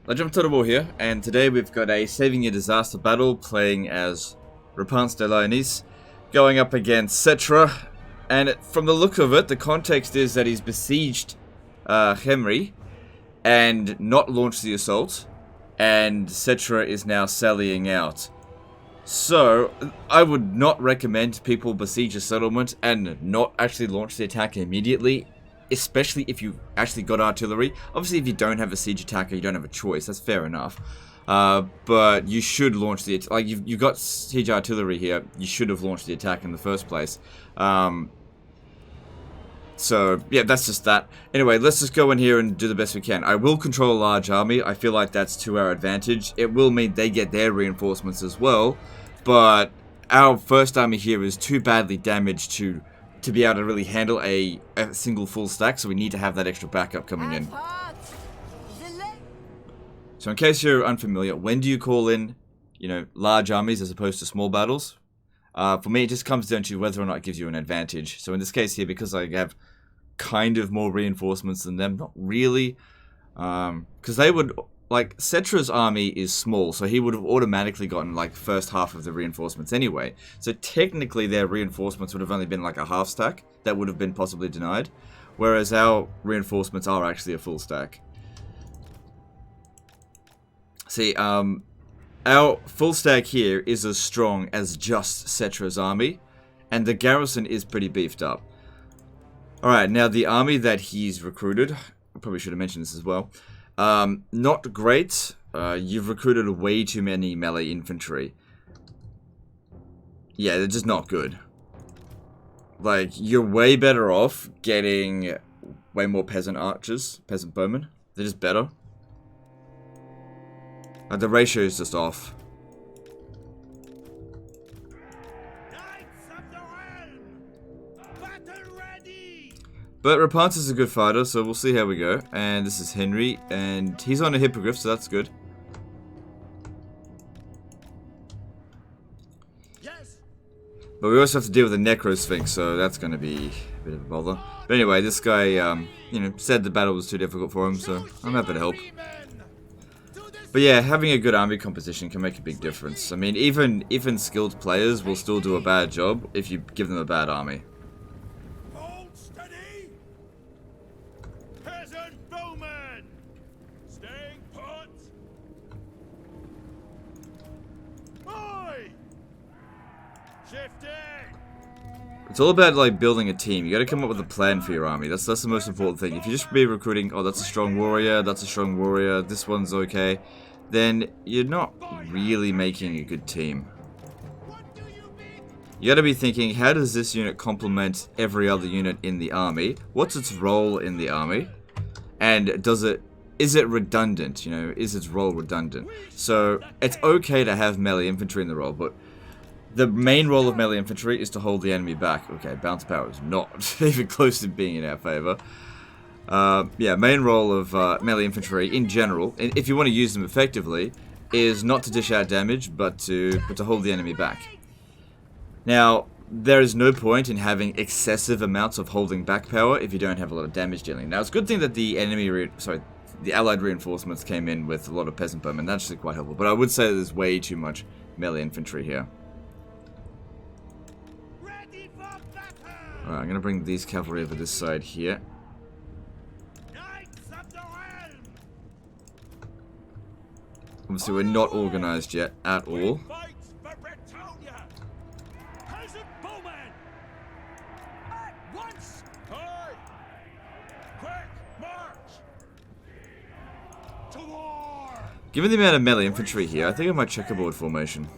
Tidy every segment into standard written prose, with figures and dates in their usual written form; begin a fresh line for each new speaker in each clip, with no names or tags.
Legend Total here, and today we've got a Saving a Disaster battle playing as Repanse de Lyonese, going up against Settra, and from the look of it, the context is that he's besieged Henry and not launched the assault, and Settra is now sallying out. So, I would not recommend people besiege a settlement and not actually launch the attack immediately, especially if you actually got artillery. Obviously, if you don't have a siege attacker, you don't have a choice. That's fair enough. But you should launch the attack. Like, you've got siege artillery here. You should have launched the attack in the first place. So, yeah, that's just that. Anyway, let's just go in here and do the best we can. I will control a large army. I feel like that's to our advantage. It will mean they get their reinforcements as well. But our first army here is too badly damaged to be able to really handle a single full stack. So we need to have that extra backup coming in. So in case you're unfamiliar, when do you call in, large armies as opposed to small battles? For me, it just comes down to whether or not it gives you an advantage. So in this case here, because I have kind of more reinforcements than them, not really, because they would, like, Settra's army is small, so he would have automatically gotten, like, first half of the reinforcements anyway. So technically their reinforcements would have only been like a half stack that would have been possibly denied, whereas our reinforcements are actually a full stack. See, our full stack here is as strong as just Settra's army, and the garrison is pretty beefed up. Alright, now the army that he's recruited, I probably should have mentioned this as well, not great. You've recruited way too many melee infantry. Yeah, they're just not good. Like, you're way better off getting way more peasant archers, peasant bowmen. They're just better. The ratio is just off. But Repanse is a good fighter, so we'll see how we go. And this is Henry, and he's on a hippogriff, so that's good. Yes. But we also have to deal with the Necro Sphinx, so that's going to be a bit of a bother. But anyway, this guy, said the battle was too difficult for him, so I'm happy to help. But yeah, having a good army composition can make a big difference. I mean, even skilled players will still do a bad job if you give them a bad army.
Hold steady! Peasant bowman! Staying put! Oi! Shifting!
It's all about, like, building a team. You gotta come up with a plan for your army. That's the most important thing. If you just be recruiting, oh, that's a strong warrior, this one's okay, then you're not really making a good team. You gotta be thinking, how does this unit complement every other unit in the army? What's its role in the army? And is it redundant? Is its role redundant? So, it's okay to have melee infantry in the role, but the main role of melee infantry is to hold the enemy back. Okay, bounce power is not even close to being in our favor. Yeah, main role of melee infantry in general, if you want to use them effectively, is not to dish out damage, but to hold the enemy back. Now, there is no point in having excessive amounts of holding back power if you don't have a lot of damage dealing. Now, it's a good thing that the the allied reinforcements came in with a lot of peasant bowmen. That's actually quite helpful. But I would say there's way too much melee infantry here. Alright, I'm going to bring these cavalry over this side here. Obviously, we're not organized yet at all. Given the amount of melee infantry here, I think I might checkerboard formation.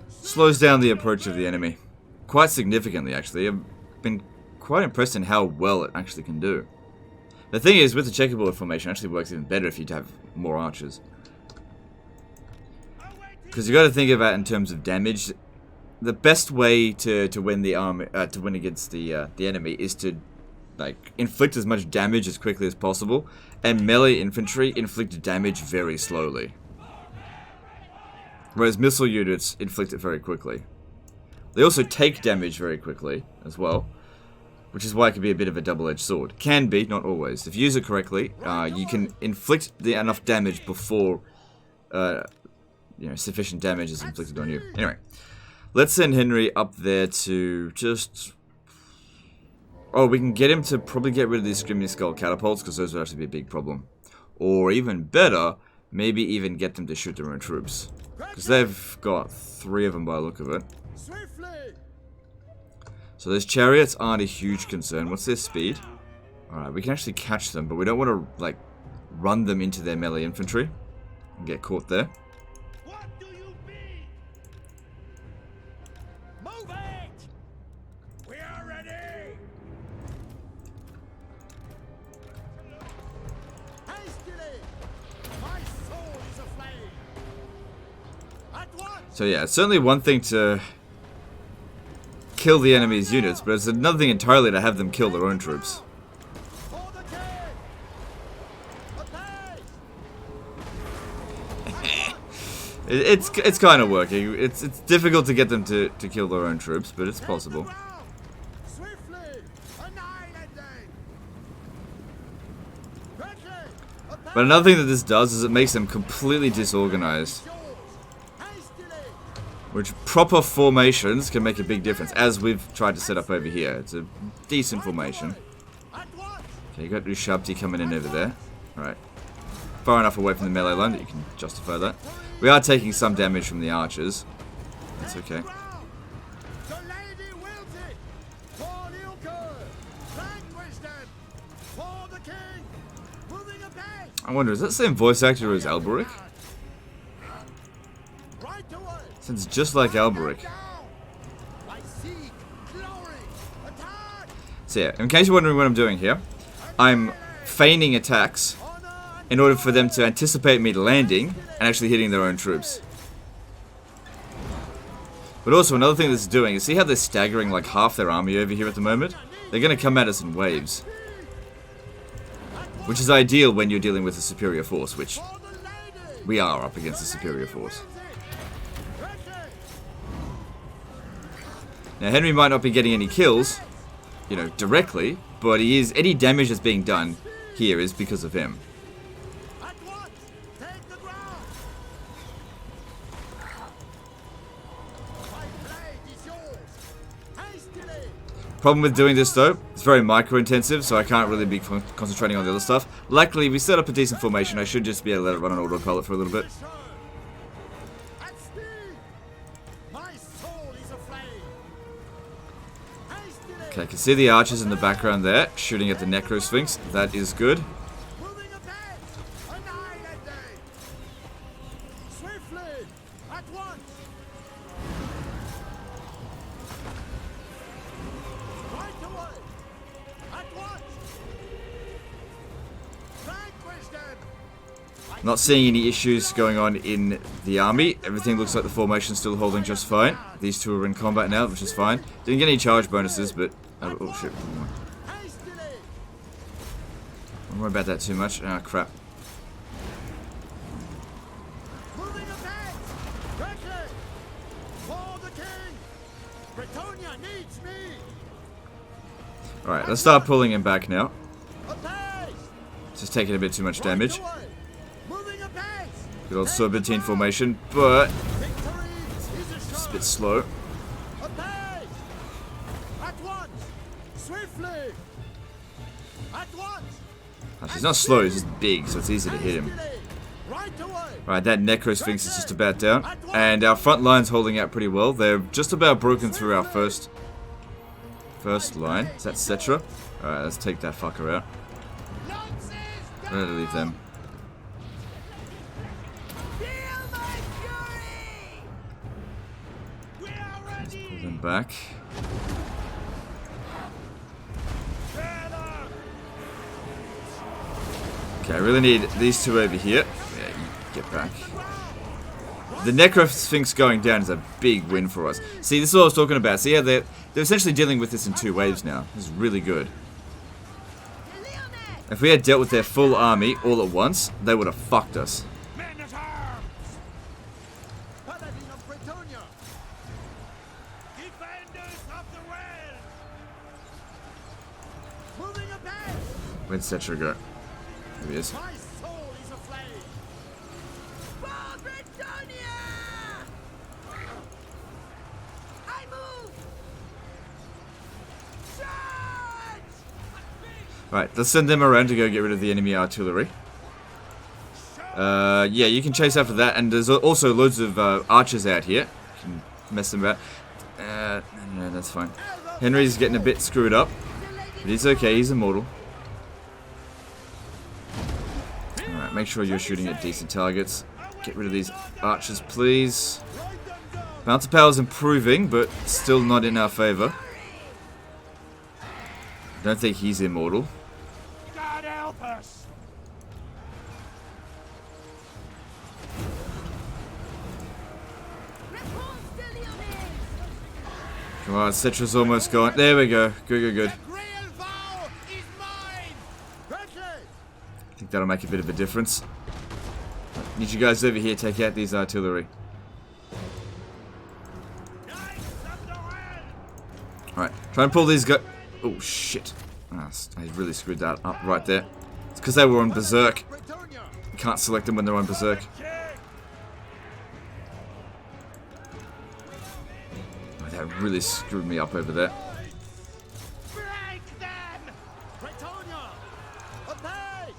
Slows down the approach of the enemy. Quite significantly, actually. I've been quite impressed in how well it actually can do. The thing is, with the checkerboard formation, it actually works even better if you have more archers. Because you got to think about it in terms of damage. The best way to win the army, to win against the enemy, is to inflict as much damage as quickly as possible, and melee infantry inflict damage very slowly. Whereas missile units inflict it very quickly. They also take damage very quickly as well. which is why it can be a bit of a double-edged sword. Can be, not always. If you use it correctly, you can inflict enough damage before sufficient damage is inflicted on you. Anyway, let's send Henry up there to just... Oh, we can get him to probably get rid of these Screaming Skull catapults, because those would actually be a big problem. Or even better, maybe even get them to shoot their own troops. Because they've got 3 of them by the look of it. So those chariots aren't a huge concern. What's their speed? Alright, we can actually catch them, but we don't want to, like, run them into their melee infantry and get caught there.
What do you mean? Move it! We are ready! Hastily! My soul is aflame! At once!
So yeah, it's certainly one thing to kill the enemy's units, but it's another thing entirely to have them kill their own troops.
For the king!
It's kind of working. It's difficult to get them to kill their own troops, but it's possible.
Swiftly! Annihilate them!
But another thing that this does is it makes them completely disorganized, which proper formations can make a big difference, as we've tried to set up over here. It's a decent formation. Okay, you got Ushabti coming in over there. Alright. Far enough away from the melee line that you can justify that. We are taking some damage from the archers. That's okay. I wonder, is that the same voice actor as Alberic? Sounds just like Alberic. So yeah, in case you're wondering what I'm doing here, I'm feigning attacks in order for them to anticipate me landing and actually hitting their own troops. But also another thing this is doing is, see how they're staggering like half their army over here at the moment? They're going to come at us in waves. Which is ideal when you're dealing with a superior force, which we are up against a superior force. Now Henry might not be getting any kills, you know, directly, but he is, any damage that's being done here is because of him. Problem with doing this though, it's very micro intensive, so I can't really be concentrating on the other stuff. Luckily, we set up a decent formation. I should just be able to let it run on autopilot for a little bit. Okay, I can see the archers in the background there, shooting at the Necro Sphinx. That is good. Not seeing any issues going on in the army. Everything looks like the formation's still holding just fine. These two are in combat now, which is fine. Didn't get any charge bonuses, but... oh shit. Don't worry about that too much. Ah, crap. Alright, let's start pulling him back now. Just taking a bit too much damage. Good old Serpentine formation, but just a bit slow. Actually, he's not slow, he's just big, so it's easy to hit him. Right, that Necro Sphinx is just about down. And our front line's holding out pretty well. They're just about broken through our first line. Is that Settra? Alright, let's take that fucker out. I'm gonna leave them. Let's pull them back. Okay, I really need these two over here. Yeah, you get back. The Necro Sphinx going down is a big win for us. See, this is what I was talking about. See how they're essentially dealing with this in 2 waves now. This is really good. If we had dealt with their full army all at once, they would have fucked us. Where'd Settra go? There he is.
My soul is aflame. For Britannia! I move. Charge!
Right, let's send them around to go get rid of the enemy artillery. Yeah, you can chase after that, and there's also loads of archers out here. You can mess them about. No, that's fine. Henry's getting a bit screwed up, but he's okay, he's immortal. Alright, make sure you're shooting at decent targets. Get rid of these archers, please. Bouncer power's improving, but still not in our favor. Don't think he's immortal.
God help us!
Come on, Settra's almost gone. There we go. Good.
Grail vow is mine! Verge!
I think that'll make a bit of a difference. Need you guys over here take out these artillery. Alright, try and pull these guys. Oh shit. I really screwed that up right there. It's because they were on berserk.
Britannia!
You can't select them when they're on berserk. Oh, that really screwed me up over there.
Break them! Britannia! Obey!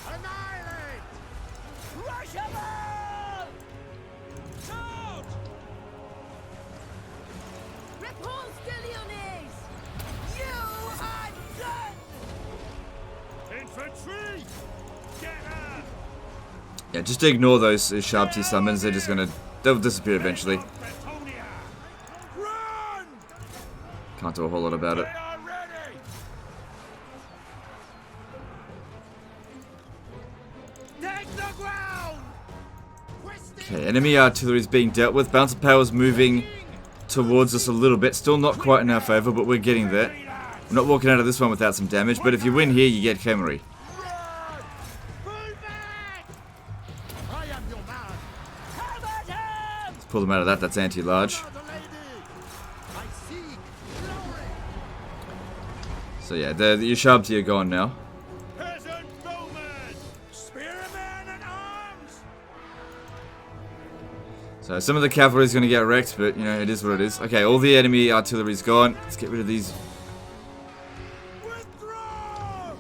Annihilate! Rush them all! Charge! Repanse de Lyonnais! You are done! Infantry! Get her!
Yeah, just ignore those sharp T summons. They'll disappear eventually.
Britannia! Run!
Can't do a whole lot about it.
They are ready! Take the ground!
Okay, enemy artillery is being dealt with. Bouncer power's moving towards us a little bit. Still not quite in our favor, but we're getting there. We're not walking out of this one without some damage, but if you win here, you get Khemri.
Move back! I am your man! Come at him!
Let's pull them out of that. That's anti-large.
The lady! I seek glory!
So yeah, your sharp T are gone now.
Peasant bowmen! Spearmen and arms!
So some of the cavalry is going to get wrecked, but you know, it is what it is. Okay, all the enemy artillery's gone. Let's get rid of these.
Withdraw!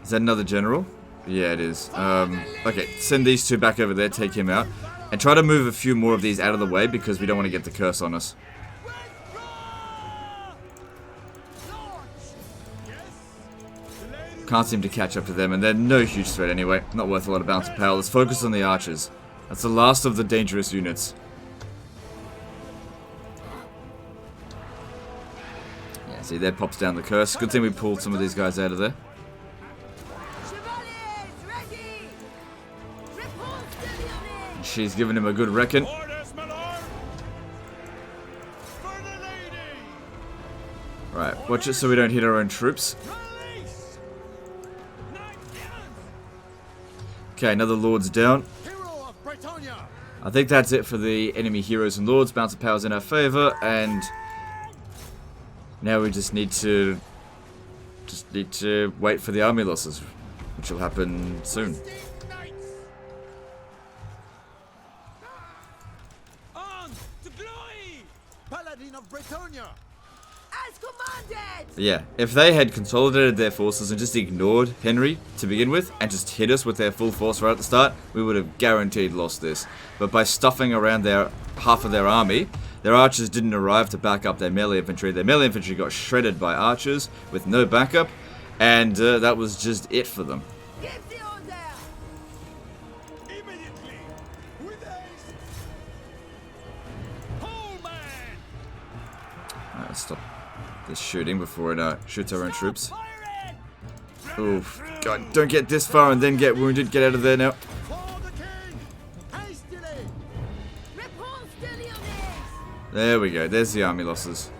Is that another general? Yeah, it is. Okay, send these two back over there, take him out. And try to move a few more of these out of the way because we don't want to get the curse on us.
Withdraw! Launch! Yes? The lady
Can't seem to catch up to them, and they're no huge threat anyway. Not worth a lot of bouncer power. Let's focus on the archers. That's the last of the dangerous units. Yeah, see, there pops down the curse. Good thing we pulled some of these guys out of there.
Chevaliers, ready! Repanse de Lyonnais!
She's given him a good reckon.
Orders, my lord! For the lady!
Right, watch it so we don't hit our own troops.
Release! Knight Evans!
Okay, another lord's down.
Hero of Britannia!
I think that's it for the enemy heroes and lords. Bouncer power's in our favor, and now we just need to wait for the army losses, which will happen soon.
Knights! On to glory! Paladin of Britannia! As commanded!
Yeah, if they had consolidated their forces and just ignored Henry to begin with, and just hit us with their full force right at the start, we would have guaranteed lost this. But by stuffing around half of their army, their archers didn't arrive to back up their melee infantry. Their melee infantry got shredded by archers with no backup, and that was just it for them.
Give the order! Immediately! With haste! Hold man!
Alright, let's stop this shooting before it shoots our own troops. Oof. God, don't get this far and then get wounded. Get out of there now.
For the king! Hastily! Repanse de Lyonnais!
There we go. There's the army losses.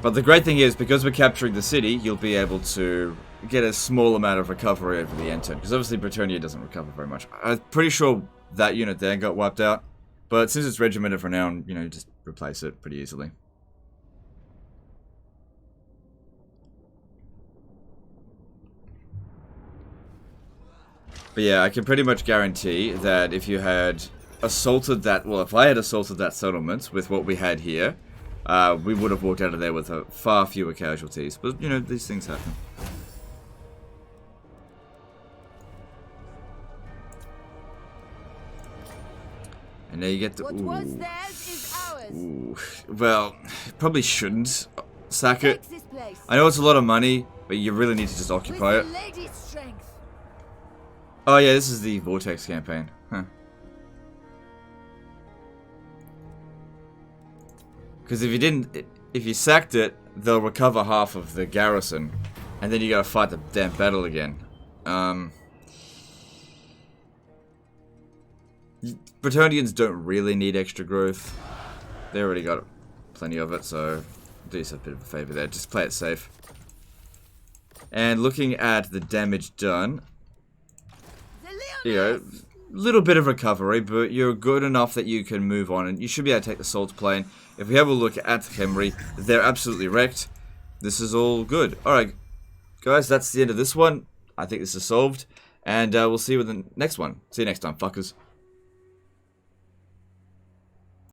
But the great thing is, because we're capturing the city, you'll be able to get a small amount of recovery over the end turn. Because obviously Britannia doesn't recover very much. I'm pretty sure that unit there got wiped out. But since it's Regiment of Renown, you know, just replace it pretty easily. But yeah, I can pretty much guarantee that if you had assaulted that, well, if I had assaulted that settlement with what we had here, we would have walked out of there with far fewer casualties. But, you know, these things happen. And now you get the...
What was theirs is ours.
Ooh. Well, probably shouldn't sack it.
Take this place.
I know it's a lot of money, but you really need to just occupy it.
With the lady's strength.
Oh yeah, this is the Vortex campaign. Huh. Because if you didn't... If you sacked it, they'll recover half of the garrison. And then you gotta fight the damn battle again. Bretonians don't really need extra growth. They already got plenty of it, so do yourself a bit of a favor there. Just play it safe. And looking at the damage done, you know, little bit of recovery, but you're good enough that you can move on, and you should be able to take the Salt Plain. If we have a look at Khemri, they're absolutely wrecked. This is all good. Alright, guys, that's the end of this one. I think this is solved, and we'll see you in the next one. See you next time, fuckers.